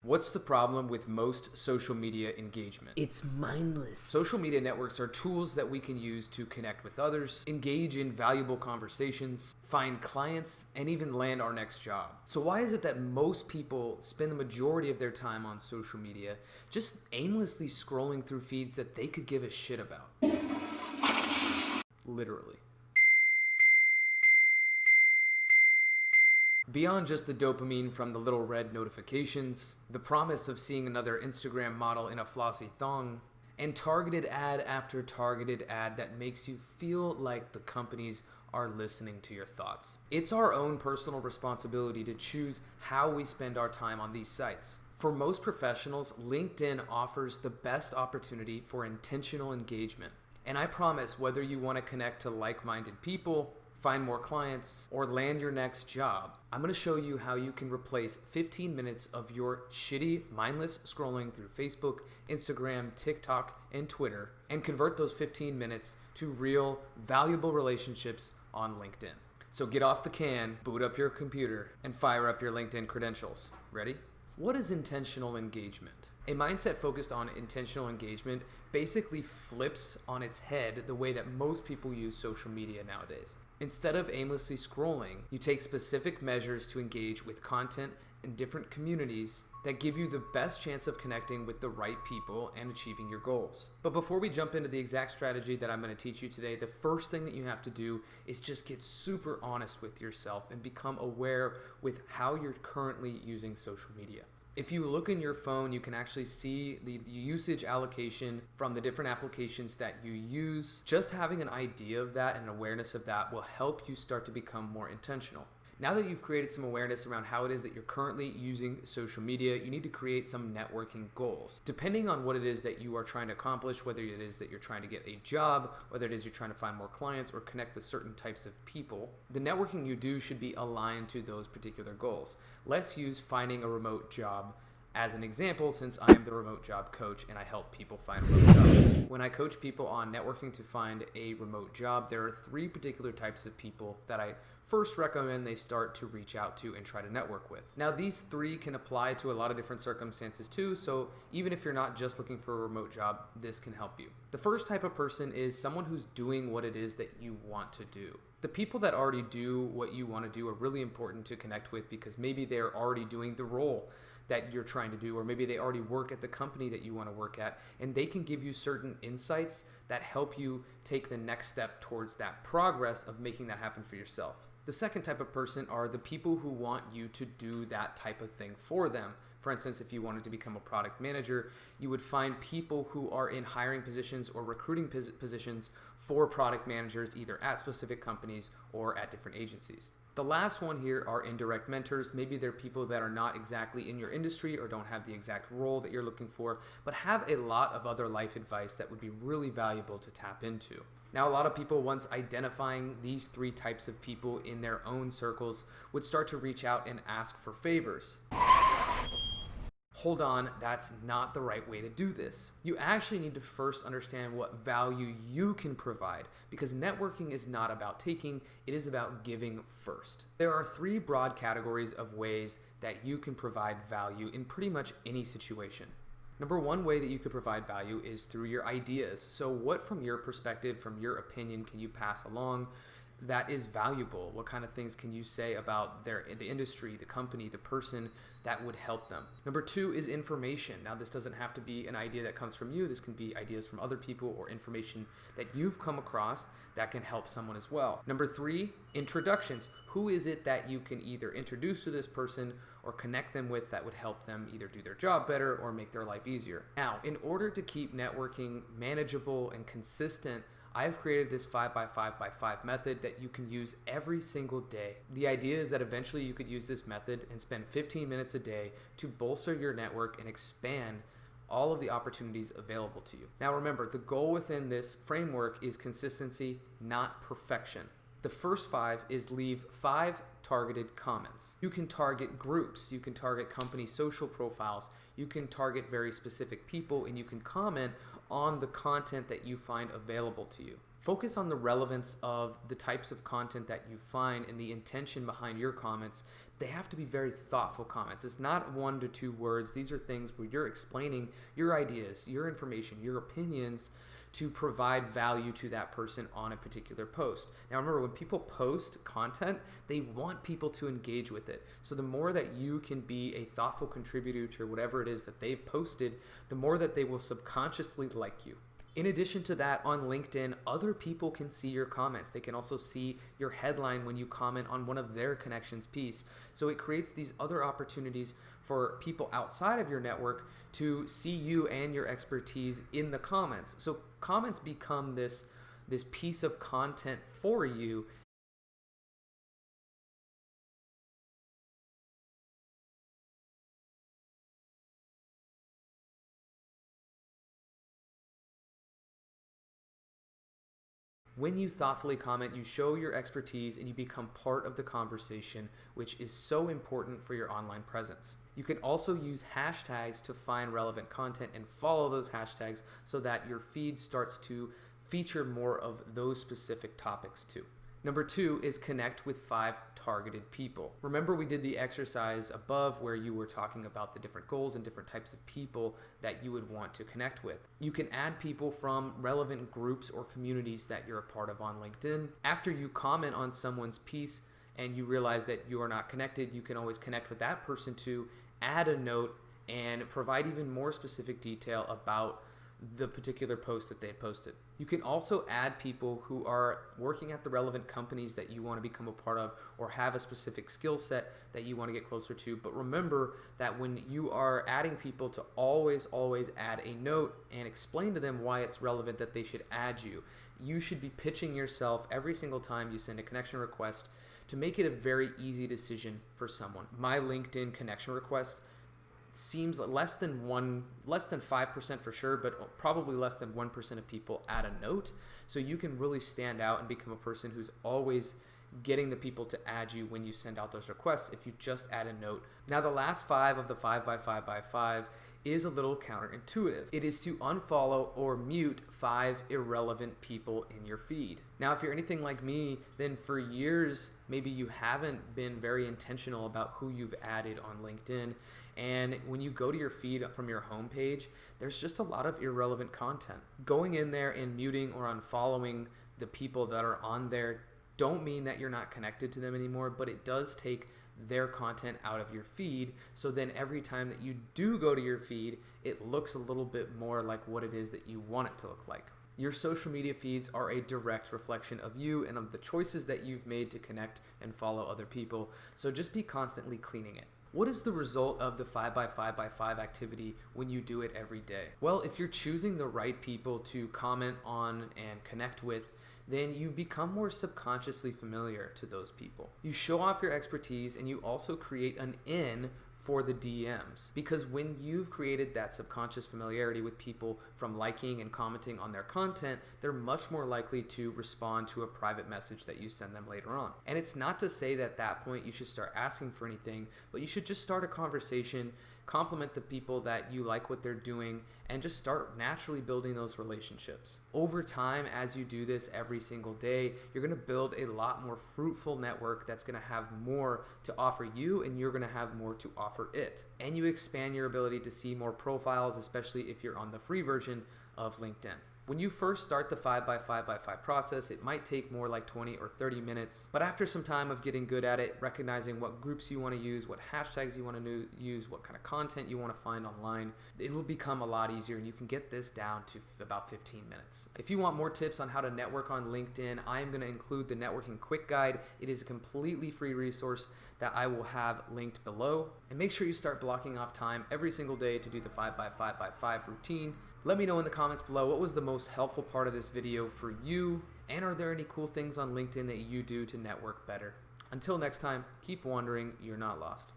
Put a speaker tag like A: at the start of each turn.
A: What's the problem with most social media engagement?
B: It's mindless.
A: Social media networks are tools that we can use to connect with others, engage in valuable conversations, find clients, and even land our next job. So why is it that most people spend the majority of their time on social media just aimlessly scrolling through feeds that they could give a shit about? Literally. Beyond just the dopamine from the little red notifications, the promise of seeing another Instagram model in a flossy thong, and targeted ad after targeted ad that makes you feel like the companies are listening to your thoughts. It's our own personal responsibility to choose how we spend our time on these sites. For most professionals, LinkedIn offers the best opportunity for intentional engagement. And I promise, whether you want to connect to like-minded people, find more clients, or land your next job, I'm going to show you how you can replace 15 minutes of your shitty, mindless scrolling through Facebook, Instagram, TikTok, and Twitter, and convert those 15 minutes to real, valuable relationships on LinkedIn. So get off the can, boot up your computer, and fire up your LinkedIn credentials. Ready? What is intentional engagement? A mindset focused on intentional engagement basically flips on its head the way that most people use social media nowadays. Instead of aimlessly scrolling, you take specific measures to engage with content in different communities that give you the best chance of connecting with the right people and achieving your goals. But before we jump into the exact strategy that I'm going to teach you today, the first thing that you have to do is just get super honest with yourself and become aware with how you're currently using social media. If you look in your phone, you can actually see the usage allocation from the different applications that you use. Just having an idea of that and awareness of that will help you start to become more intentional. Now that you've created some awareness around how it is that you're currently using social media, you need to create some networking goals. Depending on what it is that you are trying to accomplish, whether it is that you're trying to get a job, whether it is you're trying to find more clients or connect with certain types of people, the networking you do should be aligned to those particular goals. Let's use finding a remote job as an example, since I am the remote job coach and I help people find remote jobs. When I coach people on networking to find a remote job, there are 3 particular types of people that I first recommend they start to reach out to and try to network with. Now, these 3 can apply to a lot of different circumstances too, so even if you're not just looking for a remote job, this can help you. The first type of person is someone who's doing what it is that you want to do. The people that already do what you want to do are really important to connect with because maybe they're already doing the role that you're trying to do, or maybe they already work at the company that you want to work at, and they can give you certain insights that help you take the next step towards that progress of making that happen for yourself. The second type of person are the people who want you to do that type of thing for them. For instance, if you wanted to become a product manager, you would find people who are in hiring positions or recruiting positions for product managers, either at specific companies or at different agencies. The last one here are indirect mentors. Maybe they're people that are not exactly in your industry or don't have the exact role that you're looking for, but have a lot of other life advice that would be really valuable to tap into. Now, a lot of people, once identifying these 3 types of people in their own circles, would start to reach out and ask for favors. Hold on, that's not the right way to do this. You actually need to first understand what value you can provide, because networking is not about taking, it is about giving first. There are 3 broad categories of ways that you can provide value in pretty much any situation. Number 1 way that you could provide value is through your ideas. So what, from your perspective, from your opinion, can you pass along that is valuable? What kind of things can you say about the industry, the company, the person that would help them? Number 2 is information. Now, this doesn't have to be an idea that comes from you. This can be ideas from other people or information that you've come across that can help someone as well. Number 3, introductions. Who is it that you can either introduce to this person or connect them with that would help them either do their job better or make their life easier? Now, in order to keep networking manageable and consistent, I've created this 5x5x5 method that you can use every single day. The idea is that eventually you could use this method and spend 15 minutes a day to bolster your network and expand all of the opportunities available to you. Now remember, the goal within this framework is consistency, not perfection. The first 5 is leave 5 targeted comments. You can target groups, you can target company social profiles, you can target very specific people, and you can comment on the content that you find available to you. Focus on the relevance of the types of content that you find and the intention behind your comments they have to be very thoughtful comments. It's not 1 to 2 words. These are things where you're explaining your ideas, your information, your opinions to provide value to that person on a particular post. Now remember, when people post content, they want people to engage with it. So the more that you can be a thoughtful contributor to whatever it is that they've posted, the more that they will subconsciously like you. In addition to that, on LinkedIn, other people can see your comments. They can also see your headline when you comment on one of their connections piece. So it creates these other opportunities for people outside of your network to see you and your expertise in the comments. So comments become this piece of content for you. When you thoughtfully comment, you show your expertise and you become part of the conversation, which is so important for your online presence. You can also use hashtags to find relevant content and follow those hashtags so that your feed starts to feature more of those specific topics too. Number 2 is connect with 5 targeted people. Remember, we did the exercise above where you were talking about the different goals and different types of people that you would want to connect with. You can add people from relevant groups or communities that you're a part of on LinkedIn. After you comment on someone's piece and you realize that you are not connected, you can always connect with that person to add a note and provide even more specific detail about the particular post that they had posted. You can also add people who are working at the relevant companies that you want to become a part of or have a specific skill set that you want to get closer to. But remember that when you are adding people, to always add a note and explain to them why it's relevant that they should add you. You should be pitching yourself every single time you send a connection request to make it a very easy decision for someone. My LinkedIn connection request seems less than 5% for sure, but probably less than 1% of people add a note. So you can really stand out and become a person who's always getting the people to add you when you send out those requests if you just add a note. Now the last 5 of the 5 by 5 by 5 is a little counterintuitive. It is to unfollow or mute 5 irrelevant people in your feed. Now, if you're anything like me, then for years, maybe you haven't been very intentional about who you've added on LinkedIn. And when you go to your feed from your homepage, there's just a lot of irrelevant content. Going in there and muting or unfollowing the people that are on there don't mean that you're not connected to them anymore, but it does take their content out of your feed. So then every time that you do go to your feed, it looks a little bit more like what it is that you want it to look like. Your social media feeds are a direct reflection of you and of the choices that you've made to connect and follow other people. So just be constantly cleaning it. What is the result of the 5 by 5 by 5 activity when you do it every day? Well, if you're choosing the right people to comment on and connect with, then you become more subconsciously familiar to those people. You show off your expertise and you also create an in for the DMs, because when you've created that subconscious familiarity with people from liking and commenting on their content, they're much more likely to respond to a private message that you send them later on. And it's not to say that at that point you should start asking for anything, but you should just start a conversation, compliment the people that you like what they're doing, and just start naturally building those relationships. Over time, as you do this every single day, you're going to build a lot more fruitful network that's going to have more to offer you, and you're going to have more to offer it. And you expand your ability to see more profiles, especially if you're on the free version of LinkedIn. When you first start the 5 by 5 by 5 process, it might take more like 20 or 30 minutes, but after some time of getting good at it, recognizing what groups you want to use, what hashtags you want to use, what kind of content you want to find online, it will become a lot easier, and you can get this down to about 15 minutes. If you want more tips on how to network on LinkedIn, I am going to include the Networking Quick Guide. It is a completely free resource that I will have linked below. And make sure you start blocking off time every single day to do the 5 by 5 by 5 routine. Let me know in the comments below what was the most helpful part of this video for you, and are there any cool things on LinkedIn that you do to network better? Until next time, keep wondering, you're not lost.